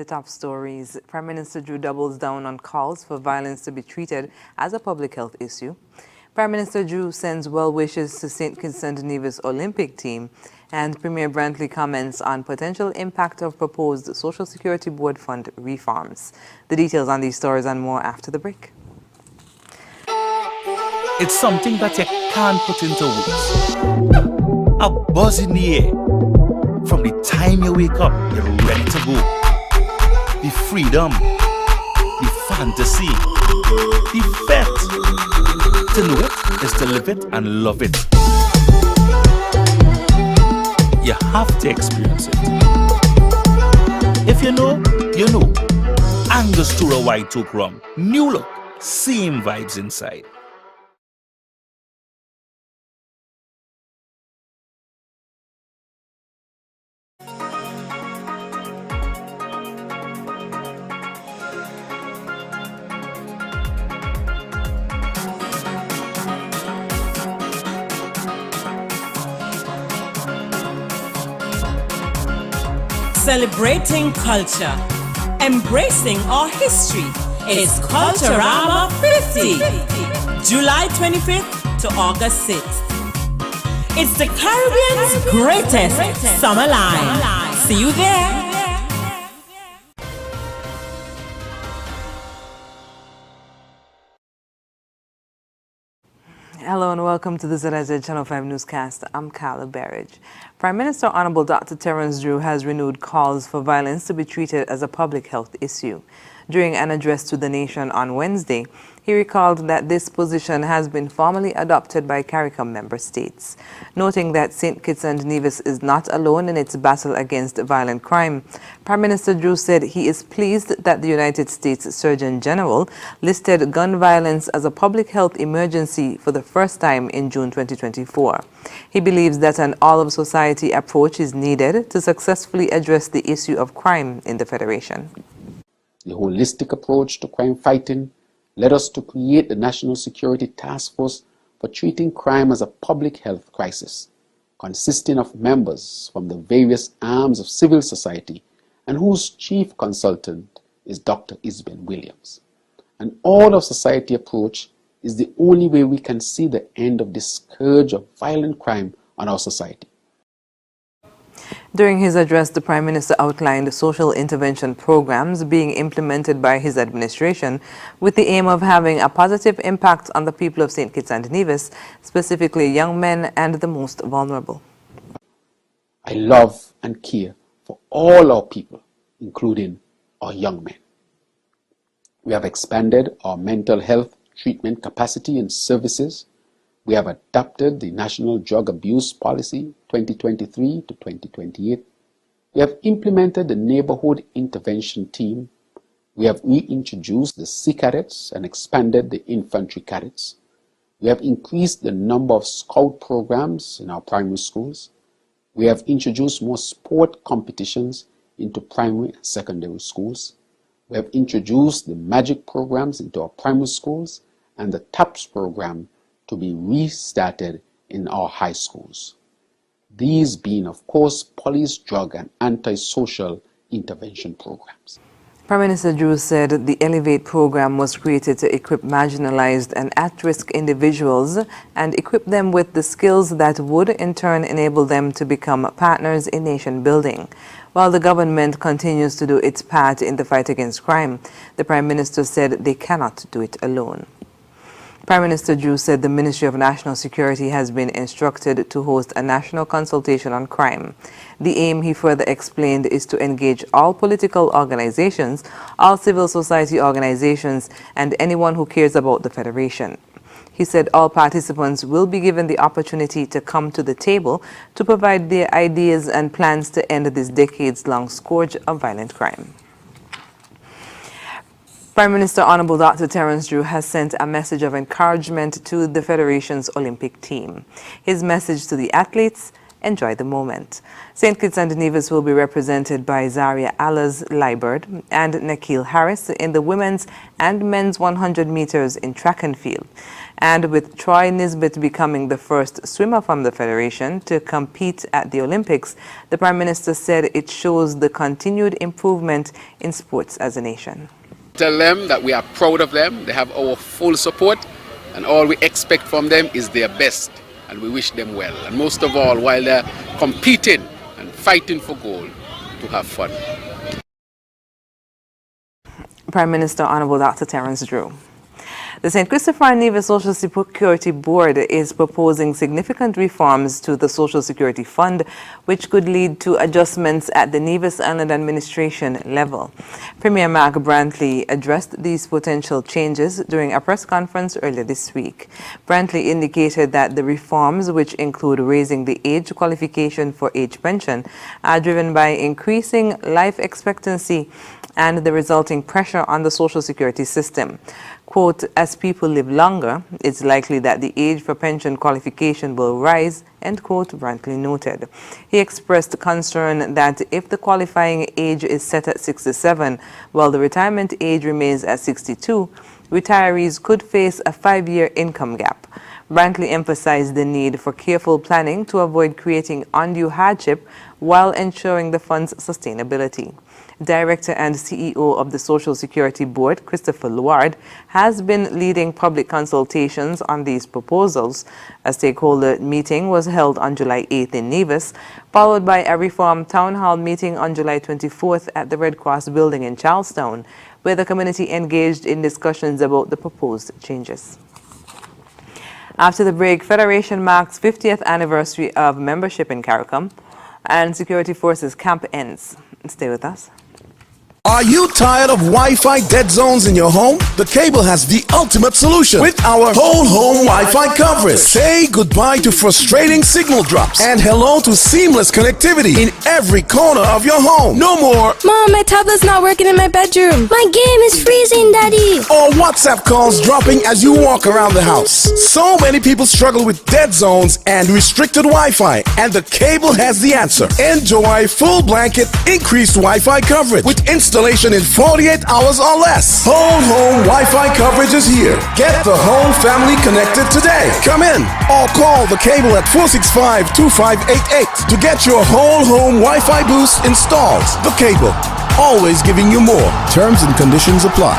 the top stories, Prime Minister Drew doubles down on calls for violence to be treated as a public health issue. Prime Minister Drew sends well wishes to St. Kitts and Nevis Olympic team, and Premier Brantley comments on potential impact of proposed Social Security Board fund reforms. The details on these stories and more after the break. It's something that you can't put into words. A buzz in the air. From the time you wake up, you're ready to go. The freedom, the fantasy, the fete. To know it is to live it and love it. You have to experience it. If you know, you know. Angostura White Oak Rum. New look, same vibes inside. Celebrating culture, embracing our history. It's Culturama 50, July 25th to August 6th. It's the Caribbean's greatest summer line. See you there. Hello and welcome to the ZIZ Channel 5 newscast. I'm Carla Berridge. Prime Minister Honorable Dr. Terence Drew has renewed calls for violence to be treated as a public health issue. During an address to the nation on Wednesday, he recalled that this position has been formally adopted by CARICOM member states. Noting that St. Kitts and Nevis is not alone in its battle against violent crime, Prime Minister Drew said he is pleased that the United States Surgeon General listed gun violence as a public health emergency for the first time in June 2024. He believes that an all-of-society approach is needed to successfully address the issue of crime in the Federation. The holistic approach to crime fighting led us to create the National Security Task Force for treating crime as a public health crisis, consisting of members from the various arms of civil society and whose chief consultant is Dr. Isben Williams. An all-of-society approach is the only way we can see the end of this scourge of violent crime on our society. During his address, the Prime Minister outlined social intervention programs being implemented by his administration with the aim of having a positive impact on the people of St. Kitts and Nevis, specifically young men and the most vulnerable. I love and care for all our people, including our young men. We have expanded our mental health treatment capacity and services. We have adopted the National Drug Abuse Policy 2023 to 2028. We have implemented the Neighborhood Intervention Team. We have reintroduced the Sea Cadets and expanded the Infantry Cadets. We have increased the number of Scout programs in our primary schools. We have introduced more sport competitions into primary and secondary schools. We have introduced the Magic programs into our primary schools and the TAPS program to be restarted in our high schools. These being, of course, police, drug, and antisocial intervention programs. Prime Minister Drew said the Elevate program was created to equip marginalized and at-risk individuals and equip them with the skills that would in turn enable them to become partners in nation building. While the government continues to do its part in the fight against crime, the Prime Minister said they cannot do it alone. Prime Minister Drew said the Ministry of National Security has been instructed to host a national consultation on crime. The aim, he further explained, is to engage all political organizations, all civil society organizations, and anyone who cares about the Federation. He said all participants will be given the opportunity to come to the table to provide their ideas and plans to end this decades-long scourge of violent crime. Prime Minister Honorable Dr. Terence Drew has sent a message of encouragement to the Federation's Olympic team. His message to the athletes: enjoy the moment. St. Kitts and Nevis will be represented by Zaria Allers Liebert and Nikhil Harris in the women's and men's 100 meters in track and field. And with Troy Nisbet becoming the first swimmer from the Federation to compete at the Olympics, the Prime Minister said it shows the continued improvement in sports as a nation. Tell them that we are proud of them, they have our full support, and all we expect from them is their best, and we wish them well. And most of all, while they're competing and fighting for gold, to have fun. Prime Minister Honorable Dr. Terence Drew. The St. Christopher and Nevis Social Security Board is proposing significant reforms to the Social Security Fund, which could lead to adjustments at the Nevis Island administration level. Premier Mark Brantley addressed these potential changes during a press conference earlier this week. Brantley indicated that the reforms, which include raising the age qualification for age pension, are driven by increasing life expectancy and the resulting pressure on the Social Security system. Quote, as people live longer, it's likely that the age for pension qualification will rise, end quote, Brantley noted. He expressed concern that if the qualifying age is set at 67, while the retirement age remains at 62, retirees could face a 5-year income gap. Brantley emphasized the need for careful planning to avoid creating undue hardship while ensuring the fund's sustainability. Director and CEO of the Social Security Board, Christopher Luard, has been leading public consultations on these proposals. A stakeholder meeting was held on July 8th in Nevis, followed by a reform town hall meeting on July 24th at the Red Cross building in Charlestown, where the community engaged in discussions about the proposed changes. After the break, Federation marks 50th anniversary of membership in CARICOM, and Security Forces camp ends. Stay with us. Are you tired of Wi-Fi dead zones in your home? The Cable has the ultimate solution with our whole home Wi-Fi coverage. Say goodbye to frustrating signal drops and hello to seamless connectivity in every corner of your home. No more Mom, my tablet's not working in my bedroom. My game is freezing, Daddy. or WhatsApp calls dropping as you walk around the house. So many people struggle with dead zones and restricted Wi-Fi, and the Cable has the answer. Enjoy full blanket increased Wi-Fi coverage with installation in 48 hours or less. Whole home Wi-Fi coverage is here. Get the whole family connected today. Come in or call the Cable at 465-2588 to get your whole home Wi-Fi boost installed. The Cable, always giving you more. Terms and conditions apply.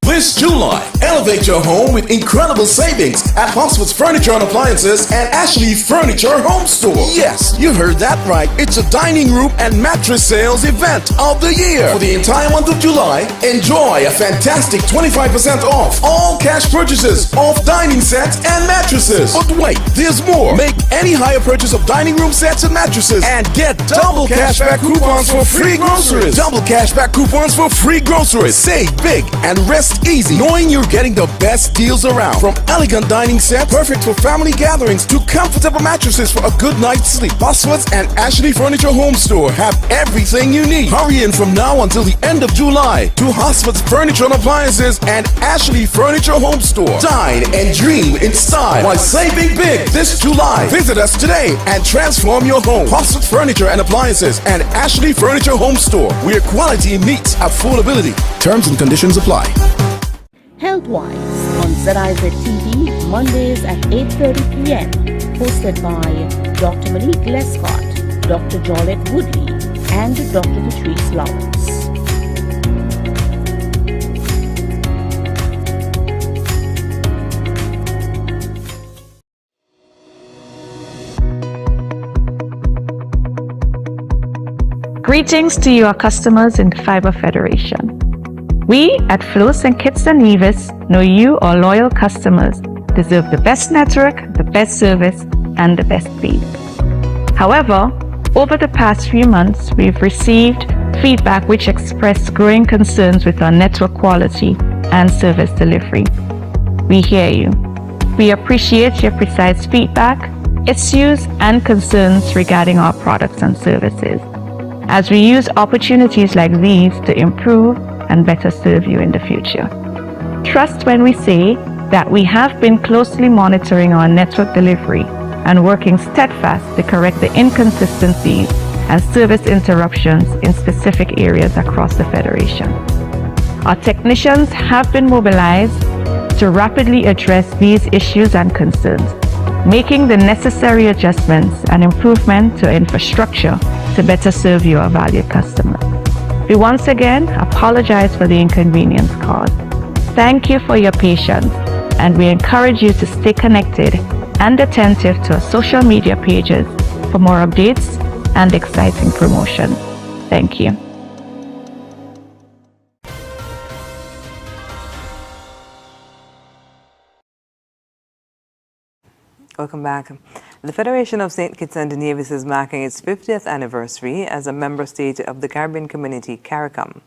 This July, elevate your home with incredible savings at Hossford's Furniture and Appliances and Ashley Furniture Home Store. Yes, you heard that right. It's a dining room and mattress sales event of the year. For the entire month of July, enjoy a fantastic 25% off all cash purchases of dining sets and mattresses. But wait, there's more. Make any higher purchase of dining room sets and mattresses and get double cashback coupons for free groceries. Double cashback coupons for free groceries. Save big and rest easy, knowing you're getting the best deals around. From elegant dining sets, perfect for family gatherings, to comfortable mattresses for a good night's sleep. Hossford's and Ashley Furniture Home Store have everything you need. Hurry in from now until the end of July to Hossford's Furniture and Appliances and Ashley Furniture Home Store. Dine and dream in style while saving big this July. Visit us today and transform your home. Hossford's Furniture and Appliances and Ashley Furniture Home Store, where quality meets affordability. Terms and conditions apply. Healthwise on ZIZ TV, Mondays at 8:30 p.m. Hosted by Dr. Malik Lescott, Dr. Jolette Woodley, and Dr. Patrice Lawrence. Greetings to your customers in the Fiber Federation. We at Flow St. Kitts and Nevis know you, our loyal customers, deserve the best network, the best service, and the best speed. However, over the past few months, we've received feedback which expressed growing concerns with our network quality and service delivery. We hear you. We appreciate your precise feedback, issues, and concerns regarding our products and services, as we use opportunities like these to improve and better serve you in the future. Trust when we say that we have been closely monitoring our network delivery and working steadfast to correct the inconsistencies and service interruptions in specific areas across the Federation. Our technicians have been mobilized to rapidly address these issues and concerns, making the necessary adjustments and improvement to infrastructure to better serve your valued customers. We once again apologize for the inconvenience caused. Thank you for your patience, and we encourage you to stay connected and attentive to our social media pages for more updates and exciting promotions. Thank you. Welcome back. The Federation of St. Kitts and Nevis is marking its 50th anniversary as a member state of the Caribbean Community, CARICOM.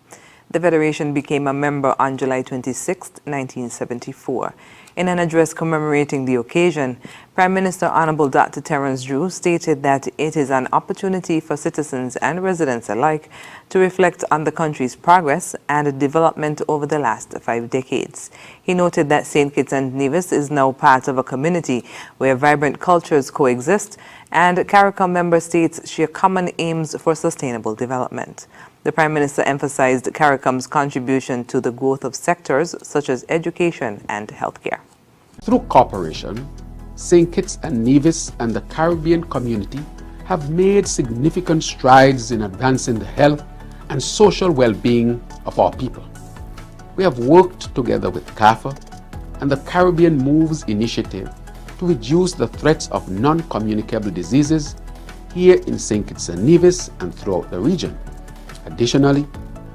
The Federation became a member on July 26, 1974. In an address commemorating the occasion, Prime Minister Honorable Dr. Terence Drew stated that it is an opportunity for citizens and residents alike to reflect on the country's progress and development over the last 5 decades. He noted that St. Kitts and Nevis is now part of a community where vibrant cultures coexist and CARICOM member states share common aims for sustainable development. The Prime Minister emphasized CARICOM's contribution to the growth of sectors such as education and healthcare. Through cooperation, St. Kitts and Nevis and the Caribbean community have made significant strides in advancing the health and social well-being of our people. We have worked together with CAFA and the Caribbean Moves initiative to reduce the threats of non-communicable diseases here in St. Kitts and Nevis and throughout the region. Additionally,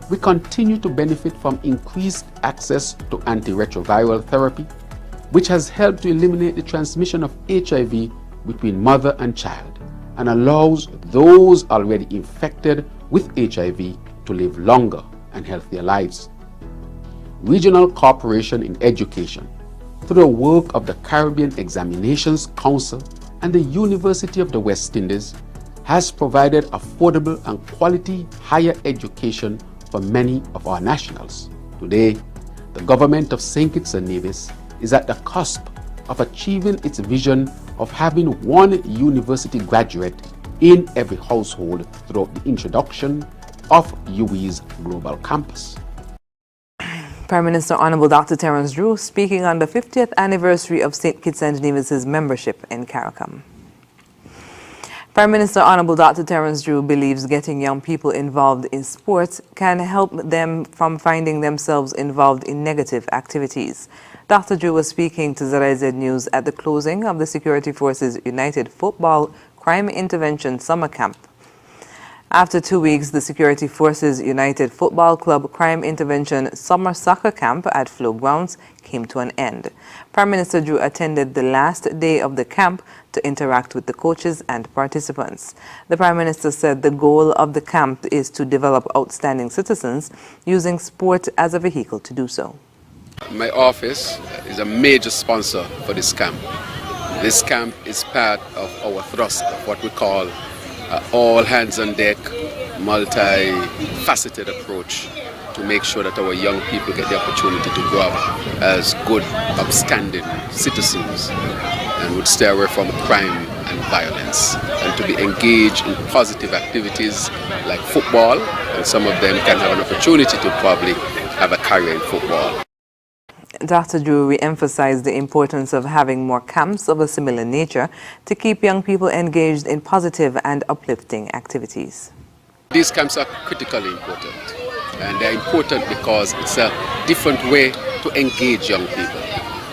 we continue to benefit from increased access to antiretroviral therapy, which has helped to eliminate the transmission of HIV between mother and child and allows those already infected with HIV to live longer and healthier lives. Regional cooperation in education through the work of the Caribbean Examinations Council and the University of the West Indies has provided affordable and quality higher education for many of our nationals. Today, the government of St. Kitts and Nevis is at the cusp of achieving its vision of having one university graduate in every household throughout the introduction of UWI's Global Campus. Prime Minister Honorable Dr. Terence Drew speaking on the 50th anniversary of St. Kitts and Nevis's membership in CARICOM. Prime Minister Honorable Dr. Terence Drew believes getting young people involved in sports can help them from finding themselves involved in negative activities. Dr. Drew was speaking to ZIZ News at the closing of the Security Forces United Football Crime Intervention Summer Camp. After 2 weeks, the Security Forces United Football Club Crime Intervention Summer Soccer Camp at Flow Grounds came to an end. Prime Minister Drew attended the last day of the camp to interact with the coaches and participants. The Prime Minister said the goal of the camp is to develop outstanding citizens using sport as a vehicle to do so. My office is a major sponsor for this camp. This camp is part of our thrust of what we call all hands on deck, multi-faceted approach to make sure that our young people get the opportunity to grow up as good, upstanding citizens and would stay away from crime and violence and to be engaged in positive activities like football, and some of them can have an opportunity to probably have a career in football. Dr. Drew re-emphasized the importance of having more camps of a similar nature to keep young people engaged in positive and uplifting activities. These camps are critically important, and they're important because it's a different way to engage young people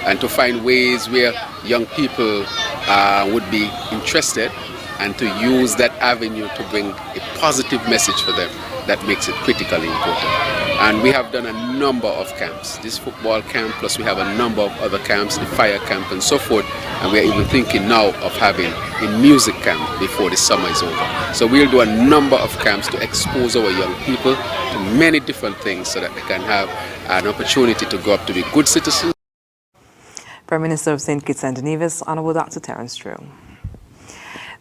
and to find ways where young people would be interested and to use that avenue to bring a positive message for them. That makes it critically important. And we have done a number of camps. This football camp, plus we have a number of other camps, the fire camp and so forth. And we're even thinking now of having a music camp before the summer is over. So we'll do a number of camps to expose our young people to many different things so that they can have an opportunity to grow up to be good citizens. Prime Minister of St. Kitts and Nevis, Honorable Dr. Terence Drew.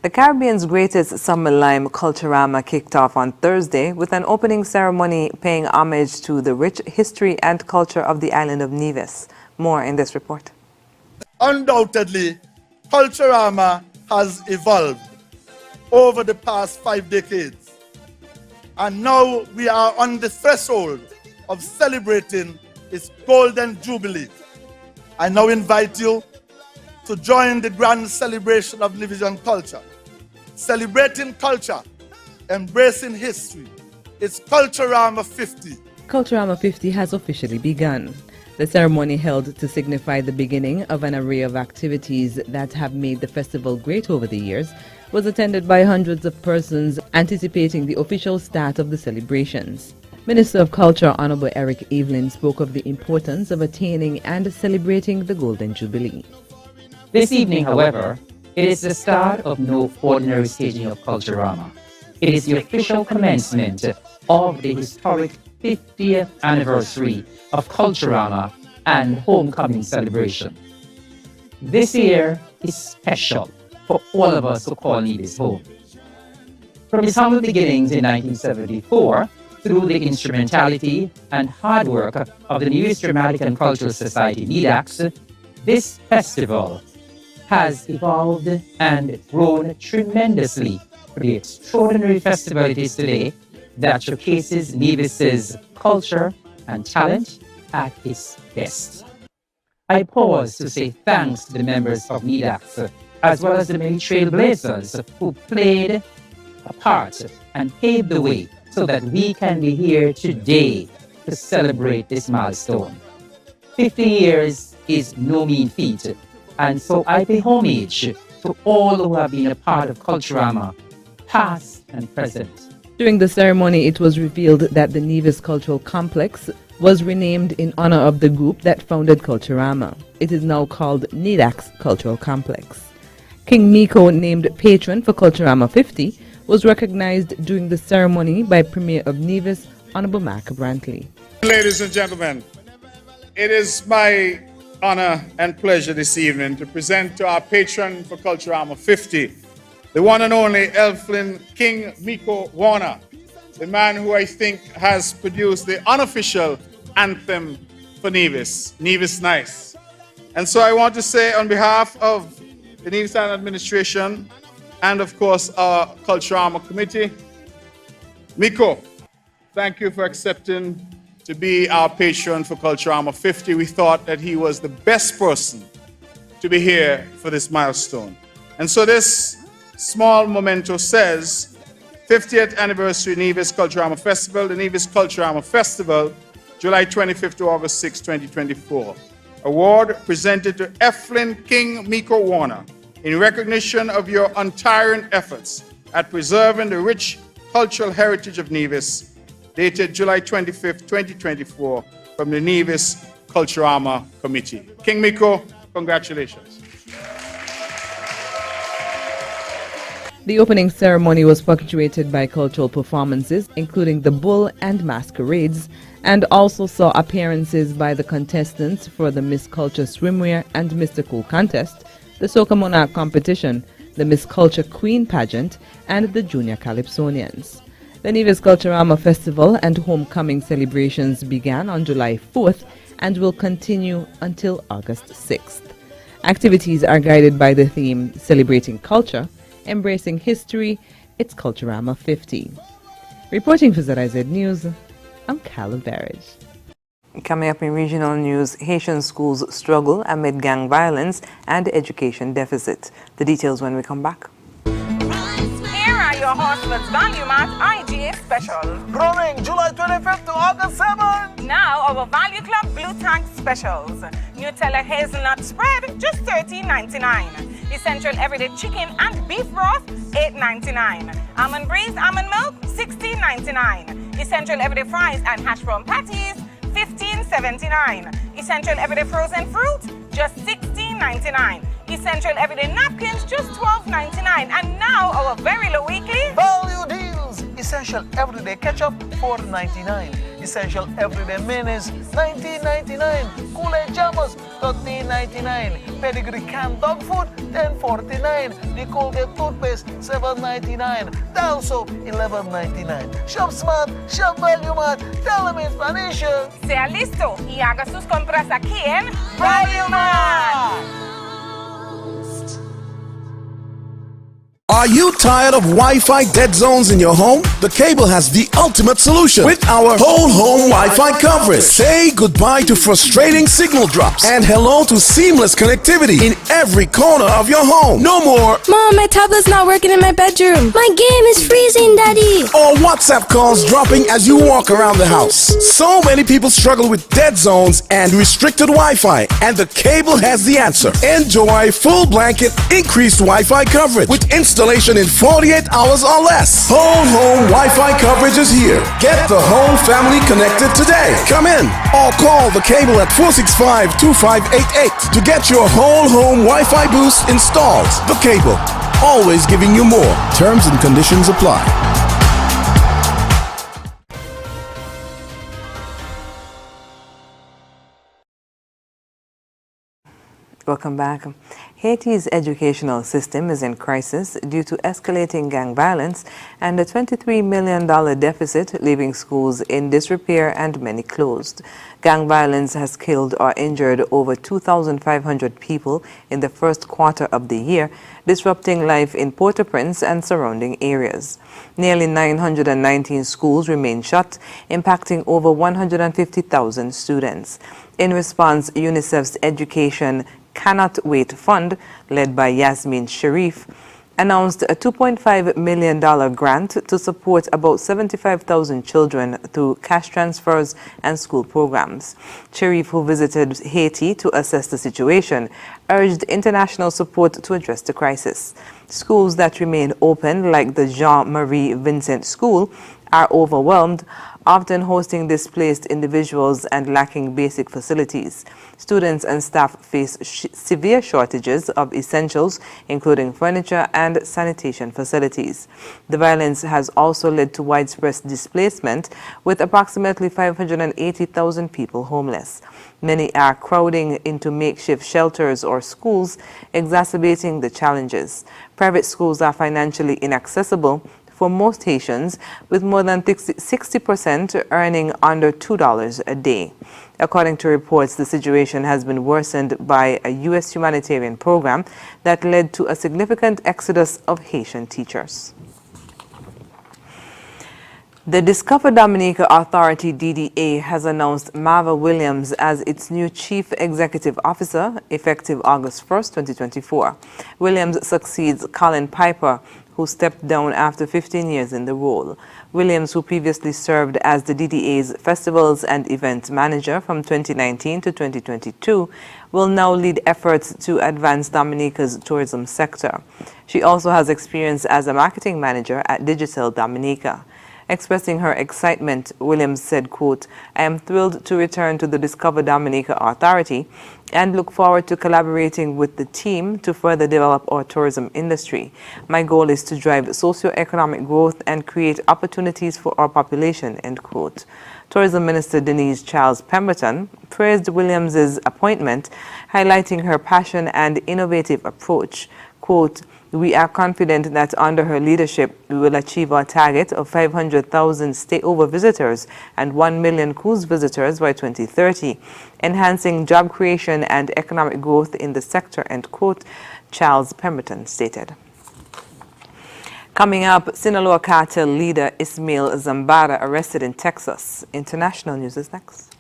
The Caribbean's greatest summer lime, Culturama, kicked off on Thursday with an opening ceremony paying homage to the rich history and culture of the island of Nevis. More in this report. Undoubtedly, Culturama has evolved over the past 5 decades. And now we are on the threshold of celebrating its Golden Jubilee. I now invite you to join the grand celebration of Nivision culture. Celebrating culture, embracing history. It's Culturama 50. Culturama 50 has officially begun. The ceremony held to signify the beginning of an array of activities that have made the festival great over the years was attended by hundreds of persons anticipating the official start of the celebrations. Minister of Culture Honorable Eric Evelyn spoke of the importance of attaining and celebrating the Golden Jubilee. This evening, however, it is the start of no ordinary staging of Culturama. It is the official commencement of the historic 50th anniversary of Culturama and homecoming celebration. This year is special for all of us who call Nevis home. From its humble beginnings in 1974, through the instrumentality and hard work of the Nevis Dramatic and Cultural Society, NEDAX, this festival has evolved and grown tremendously for the extraordinary festival it is today that showcases Nevis's culture and talent at its best. I pause to say thanks to the members of NEDAX, as well as the many trailblazers who played a part and paved the way so that we can be here today to celebrate this milestone. 50 years is no mean feat, and so I pay homage to all who have been a part of Culturama, past and present. During the ceremony, it was revealed that the Nevis Cultural Complex was renamed in honor of the group that founded Culturama. It is now called NEDAX Cultural Complex. King Miko, named patron for Culturama 50, was recognized during the ceremony by Premier of Nevis, Honorable Mark Brantley. Ladies and gentlemen, it is my honor and pleasure this evening to present to our patron for Culturama 50, the one and only Elflin King Miko Warner, the man who I think has produced the unofficial anthem for Nevis, Nevis Nice. And so I want to say on behalf of the Nevis Island administration and of course our Culturama committee, Miko, thank you for accepting to be our patron for Culturama 50. We thought that he was the best person to be here for this milestone. And so this small memento says, 50th anniversary Nevis Culturama Festival, the Nevis Culturama Festival, July 25th to August 6, 2024. Award presented to Elflin King Miko Warner in recognition of your untiring efforts at preserving the rich cultural heritage of Nevis, dated July 25th, 2024, from the Nevis Culturama Committee. King Miko, congratulations. The opening ceremony was punctuated by cultural performances, including the bull and masquerades, and also saw appearances by the contestants for the Miss Culture Swimwear and Mr. Cool contest, the Soca Monarch competition, the Miss Culture Queen pageant, and the Junior Calypsonians. The Nevis Culturama Festival and homecoming celebrations began on July 4th and will continue until August 6th. Activities are guided by the theme Celebrating Culture, Embracing History. It's Culturama 50. Reporting for ZIZ News, I'm Carla Barrage. Coming up in regional news, Haitian schools struggle amid gang violence and education deficit. The details when we come back. Here are your Horseman's Value Mart IGA specials. Running July 25th to August 7th. Now our Value Club Blue Tank specials. Nutella hazelnut spread, just $13.99. Essential everyday chicken and beef broth, $8.99. Almond breeze, almond milk, $16.99. Essential everyday fries and hash brown patties, $15.79. Essential everyday frozen fruit, just $16.99. Essential everyday napkins, just $12.99. And now our very low weekly value deals. Essential everyday ketchup, $4.99. Essential everyday mayonnaise, $19.99. Kool-Aid jammers, $13.99. Pedigree canned dog food, $10.49. The Colgate toothpaste, $7.99. Dial soap, $11.99. Shop Smart, Shop Value Mart. Tell them in Spanish. Sea listo y haga sus compras aquí en Value Mart. Are you tired of Wi-Fi dead zones in your home? The Cable has the ultimate solution with our whole home Wi-Fi coverage. Say goodbye to frustrating signal drops and hello to seamless connectivity in every corner of your home. No more Mom, my tablet's not working in my bedroom. My game is freezing, Daddy. or WhatsApp calls dropping as you walk around the house. So many people struggle with dead zones and restricted Wi-Fi, and the Cable has the answer. Enjoy full blanket increased Wi-Fi coverage with installation in 48 hours or less. Whole home Wi-Fi coverage is here. Get the whole family connected today. Come in or call the Cable at 465-2588 to get your whole home Wi-Fi boost installed. The Cable, always giving you more. Terms and conditions apply. Welcome back. Haiti's educational system is in crisis due to escalating gang violence and a $23 million deficit, leaving schools in disrepair and many closed. Gang violence has killed or injured over 2,500 people in the first quarter of the year, disrupting life in Port-au-Prince and surrounding areas. Nearly 919 schools remain shut, impacting over 150,000 students. In response, UNICEF's Education Cannot Wait Fund, led by Yasmin Sharif, announced a $2.5 million grant to support about 75,000 children through cash transfers and school programs. Sharif, who visited Haiti to assess the situation, urged international support to address the crisis. Schools that remain open, like the Jean-Marie Vincent School, are overwhelmed, often hosting displaced individuals and lacking basic facilities. Students and staff face severe shortages of essentials, including furniture and sanitation facilities. The violence has also led to widespread displacement, with approximately 580,000 people homeless. Many are crowding into makeshift shelters or schools, exacerbating the challenges. Private schools are financially inaccessible for most Haitians, with more than 60% earning under $2 a day. According to reports, the situation has been worsened by a U.S. humanitarian program that led to a significant exodus of Haitian teachers. The Discover Dominica Authority DDA has announced Marva Williams as its new Chief Executive Officer, effective August 1st, 2024. Williams succeeds Colin Piper, who stepped down after 15 years in the role. Williams, who previously served as the DDA's Festivals and Events Manager from 2019 to 2022, will now lead efforts to advance Dominica's tourism sector. She also has experience as a marketing manager at Digital Dominica. Expressing her excitement, Williams said, quote, "I am thrilled to return to the Discover Dominica Authority and look forward to collaborating with the team to further develop our tourism industry. My goal is to drive socioeconomic growth and create opportunities for our population," end quote. Tourism Minister Denise Charles Pemberton praised Williams' appointment, highlighting her passion and innovative approach. Quote, "We are confident that under her leadership, we will achieve our target of 500,000 stayover visitors and 1 million cruise visitors by 2030, enhancing job creation and economic growth in the sector," end quote, Charles Pemberton stated. Coming up, Sinaloa cartel leader Ismail Zambada arrested in Texas. International news is next.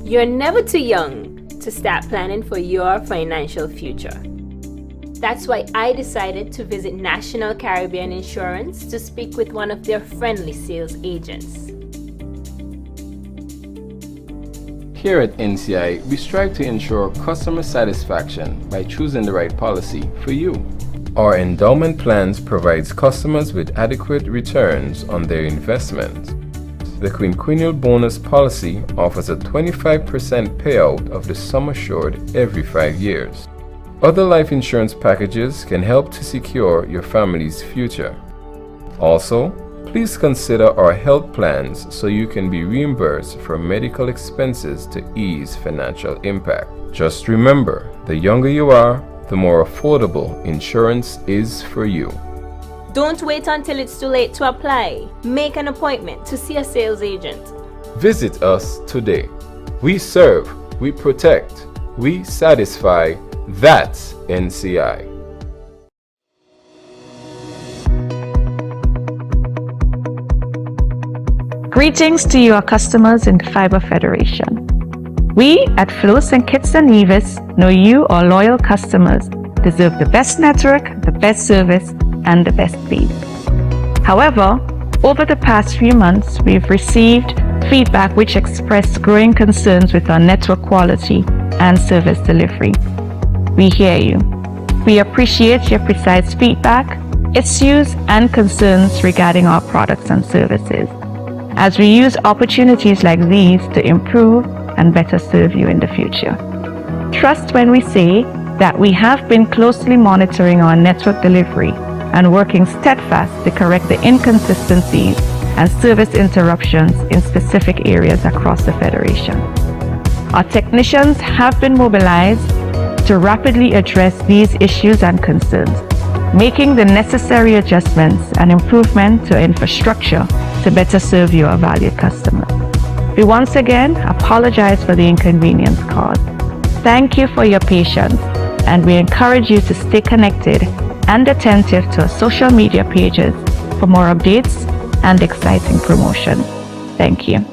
You're never too young to start planning for your financial future. That's why I decided to visit National Caribbean Insurance to speak with one of their friendly sales agents. Here at NCI, we strive to ensure customer satisfaction by choosing the right policy for you. Our endowment plans provides customers with adequate returns on their investment. The quinquennial bonus policy offers a 25% payout of the sum assured every 5 years. Other life insurance packages can help to secure your family's future. Also, please consider our health plans so you can be reimbursed for medical expenses to ease financial impact. Just remember, the younger you are, the more affordable insurance is for you. Don't wait until it's too late to apply. Make an appointment to see a sales agent. Visit us today. We serve, we protect, we satisfy. That's NCI. Greetings to you, our customers in the Fiber Federation. We at Flos and Kitts and Nevis know you, our loyal customers, deserve the best network, the best service, and the best speed. However, over the past few months, we've received feedback which expressed growing concerns with our network quality and service delivery. We hear you. We appreciate your precise feedback, issues, and concerns regarding our products and services, as we use opportunities like these to improve and better serve you in the future. Trust when we say that we have been closely monitoring our network delivery and working steadfast to correct the inconsistencies and service interruptions in specific areas across the Federation. Our technicians have been mobilized to rapidly address these issues and concerns, making the necessary adjustments and improvement to infrastructure to better serve your valued customers. We once again apologize for the inconvenience caused. Thank you for your patience, and we encourage you to stay connected and attentive to our social media pages for more updates and exciting promotions. Thank you.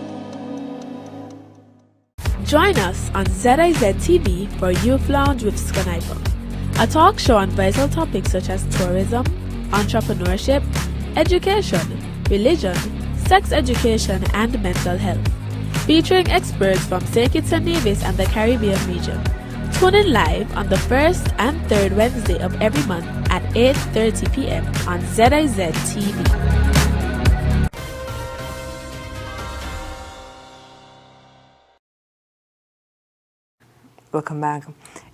Join us on ZIZ TV for Youth Lounge with Sconaiper, a talk show on vital topics such as tourism, entrepreneurship, education, religion, sex education, and mental health, featuring experts from St. Kitts and Nevis and the Caribbean region. Tune in live on the first and third Wednesday of every month at 8:30 p.m. on ZIZ TV. Welcome back.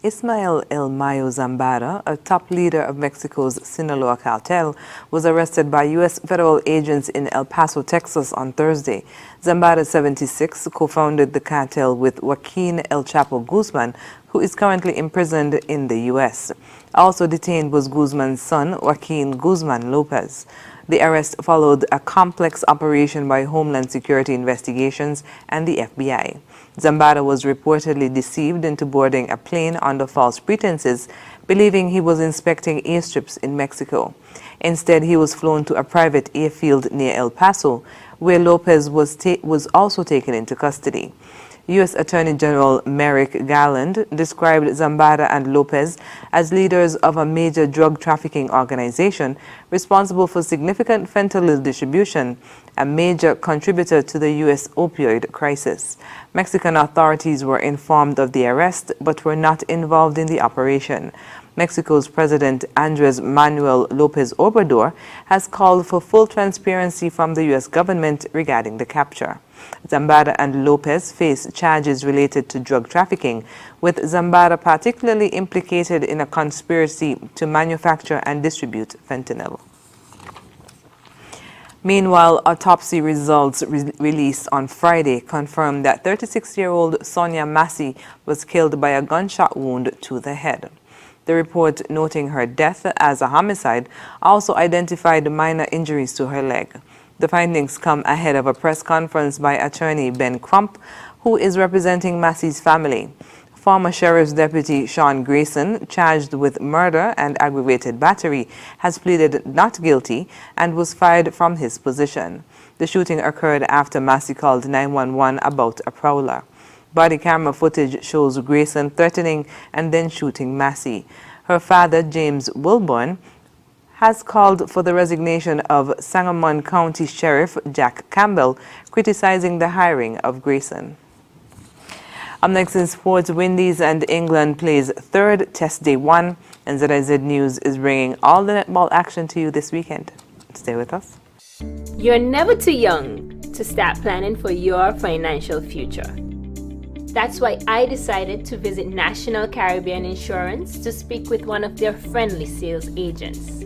Ismael El Mayo Zambada, a top leader of Mexico's Sinaloa cartel, was arrested by U.S. federal agents in El Paso, Texas on Thursday. Zambada, 76, co-founded the cartel with Joaquin El Chapo Guzman, who is currently imprisoned in the U.S. Also detained was Guzman's son, Joaquin Guzman Lopez. The arrest followed a complex operation by Homeland Security Investigations and the FBI. Zambada was reportedly deceived into boarding a plane under false pretenses, believing he was inspecting airstrips in Mexico. Instead, he was flown to a private airfield near El Paso, where Lopez was also taken into custody. U.S. Attorney General Merrick Garland described Zambada and Lopez as leaders of a major drug trafficking organization responsible for significant fentanyl distribution, a major contributor to the U.S. opioid crisis. Mexican authorities were informed of the arrest but were not involved in the operation. Mexico's President Andres Manuel Lopez Obrador has called for full transparency from the U.S. government regarding the capture. Zambada and Lopez face charges related to drug trafficking, with Zambada particularly implicated in a conspiracy to manufacture and distribute fentanyl. Meanwhile, autopsy results released on Friday confirmed that 36-year-old Sonia Massey was killed by a gunshot wound to the head. The report, noting her death as a homicide, also identified minor injuries to her leg. The findings come ahead of a press conference by attorney Ben Crump, who is representing Massey's family. Former Sheriff's Deputy Sean Grayson, charged with murder and aggravated battery, has pleaded not guilty and was fired from his position. The shooting occurred after Massey called 911 about a prowler. Body camera footage shows Grayson threatening and then shooting Massey. Her father, James Wilborn, has called for the resignation of Sangamon County Sheriff Jack Campbell, criticizing the hiring of Grayson. Up next in sports, Windies and England plays third Test Day 1, and ZIZ News is bringing all the netball action to you this weekend. Stay with us. You're never too young to start planning for your financial future. That's why I decided to visit National Caribbean Insurance to speak with one of their friendly sales agents.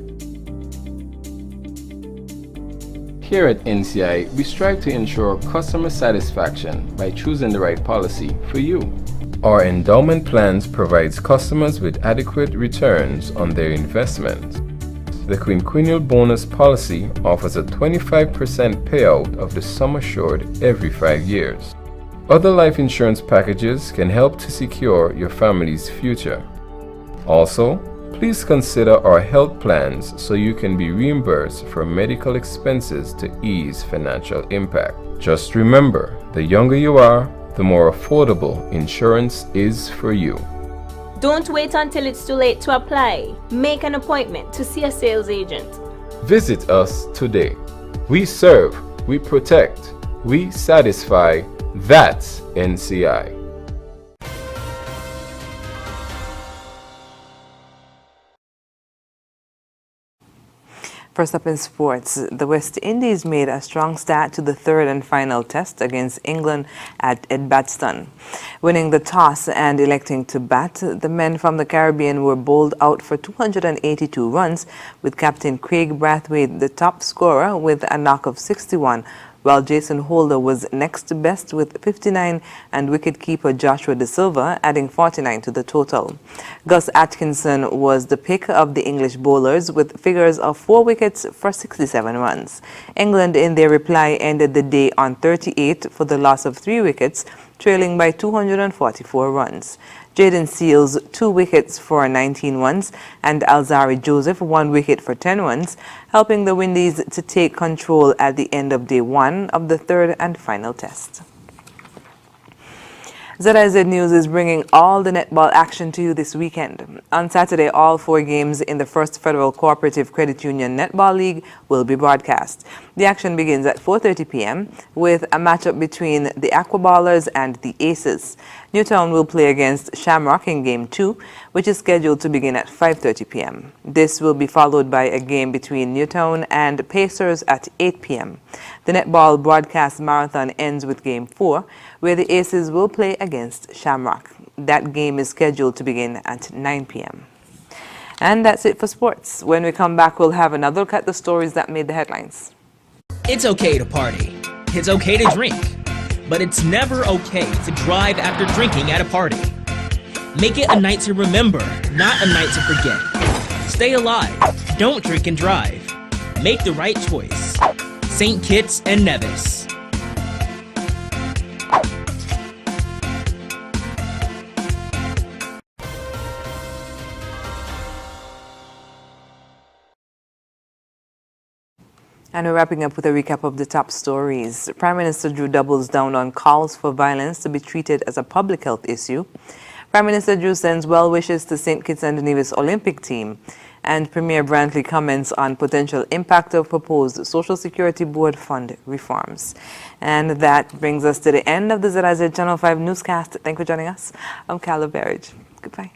Here at NCI, we strive to ensure customer satisfaction by choosing the right policy for you. Our endowment plans provides customers with adequate returns on their investment. The quinquennial bonus policy offers a 25% payout of the sum assured every 5 years. Other life insurance packages can help to secure your family's future. Also, please consider our health plans so you can be reimbursed for medical expenses to ease financial impact. Just remember, the younger you are, the more affordable insurance is for you. Don't wait until it's too late to apply. Make an appointment to see a sales agent. Visit us today. We serve, we protect, we satisfy. That's NCI. First up in sports, the West Indies made a strong start to the third and final test against England at Edgbaston. Winning the toss and electing to bat, the men from the Caribbean were bowled out for 282 runs, with captain Craig Brathwaite the top scorer with a knock of 61, while Jason Holder was next best with 59 and wicket-keeper Joshua De Silva adding 49 to the total. Gus Atkinson was the pick of the English bowlers with figures of 4 wickets for 67 runs. England in their reply ended the day on 38 for the loss of 3 wickets, trailing by 244 runs. Jaden Seals 2 wickets for 19 runs and Alzari Joseph 1 wicket for 10 runs, helping the Windies to take control at the end of day 1 of the third and final test. ZIZ News is bringing all the netball action to you this weekend. On Saturday, all 4 games in the First Federal Cooperative Credit Union Netball League will be broadcast. The action begins at 4:30 p.m. with a matchup between the Aquaballers and the Aces. Newtown will play against Shamrock in Game 2, which is scheduled to begin at 5:30 p.m. This will be followed by a game between Newtown and Pacers at 8 p.m. The netball broadcast marathon ends with Game 4, where the Aces will play against Shamrock. That game is scheduled to begin at 9 p.m. And that's it for sports. When we come back, we'll have another look at the stories that made the headlines. It's okay to party. It's okay to drink. But it's never okay to drive after drinking at a party. Make it a night to remember, not a night to forget. Stay alive. Don't drink and drive. Make the right choice. St. Kitts and Nevis. And we're wrapping up with a recap of the top stories. Prime Minister Drew doubles down on calls for violence to be treated as a public health issue. Prime Minister Drew sends well wishes to St. Kitts and Nevis Olympic team. And Premier Brantley comments on potential impact of proposed Social Security Board fund reforms. And that brings us to the end of the ZIZ Channel 5 newscast. Thank you for joining us. I'm Carla Berridge. Goodbye.